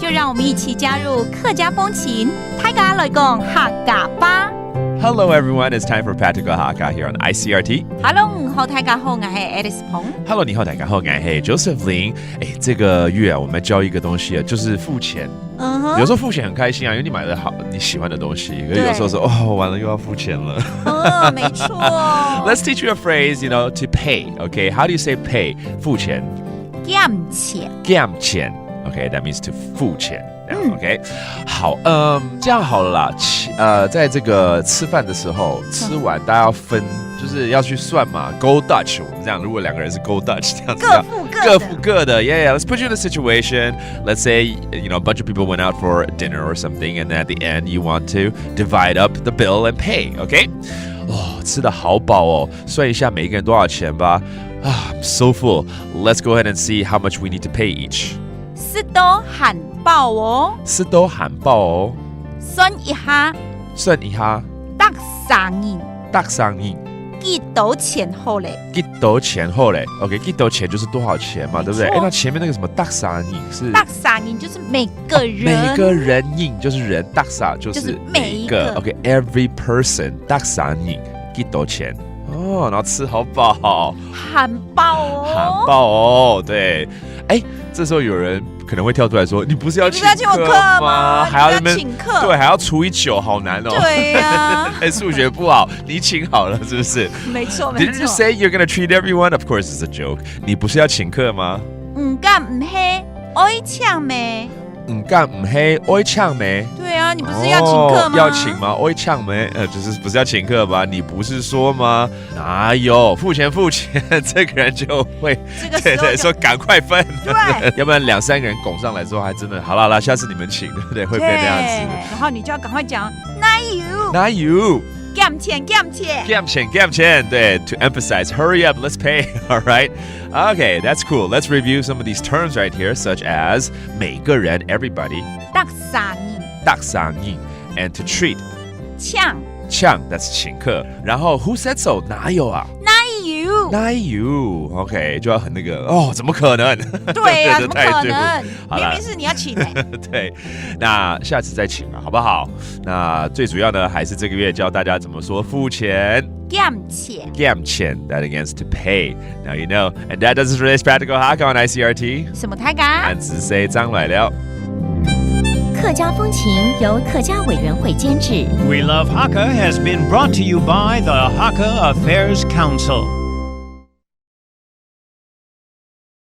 就让我们一起加入客家风情，大家来讲客家吧。Hello everyone, it's time for Practical Hakka here on ICRT. Hello， 你好，大家好，我是 Alice 彭。Hello， 你好，大家好，我是 Joseph 林。这个月我们教一个东西，就是付钱。有时候付钱很开心啊，因为你买了好你喜欢的东西。可是有时候说完了又要付钱了。没错。Let's teach you a phrase, to pay. Okay, how do you say pay? 付钱。减钱。减钱。Okay, that means to 付钱。OK， 好，这样好了啦。在这个吃饭的时候，吃完大家要分，就是要去算嘛。Go Dutch， 我们这样，如果两个人是 Go Dutch 这样子，各付各的。Yeah, let's put you in a situation. Let's say, a bunch of people went out for dinner or something, and then at the end, you want to divide up the bill and pay. OK， 吃得好饱哦，算一下每一个人多少钱吧。I'm so full. Let's go ahead and see how much we need to pay each. 是都喊爆哦，是都喊爆哦。算一下，得3元，幾多錢好嘞？幾多錢好嘞 ？OK， 幾多錢就是多少錢嘛，對不對？那前面那個什麼得3元是得3元，就是每個人印就是人，得3就是每一個。OK，every person 得3元，幾多錢？然後吃好飽，喊爆哦，对，这時候有人可能會跳出來說：“你不是要請客嗎？還要請客，對，還要除以9，好難哦。”對呀，數學不好，你請好了是不是？沒錯。Did you say you're gonna treat everyone? Of course, it's a joke. 你不是要請客嗎？唔干唔黑，愛搶咩？唔干唔黑，愛搶沒？对啊，你不是要請客嗎？要請嗎？愛搶沒？就是不是要請客吧？你不是說嗎？哪有付錢？這個人就會對說趕快分，對，要不然2-3個人拱上來之後，還真的好啦，下次你們請，對不對？會變那樣子。然後你就要趕快講，哪有？減錢，對 ，to emphasize, hurry up, let's pay, all right? Okay, that's cool. Let's review some of these terms right here, such as 每個人 everybody, 得3元 and to treat, 搶 that's 請客，然後 who said so 哪有啊？哪有 OK 就要很那个怎么可能？对啊，怎么可能？明明是你要请对，那下次再请了，好不好？那最主要呢，还是这个月教大家怎么说付钱。減錢 that against to pay. Now you know, and that does it for today's Practical Hakka on ICRT. 什麼大家？俺只say 張來了。客家風情由客家委員會監製。We Love Hakka has been brought to you by the Hakka Affairs Council.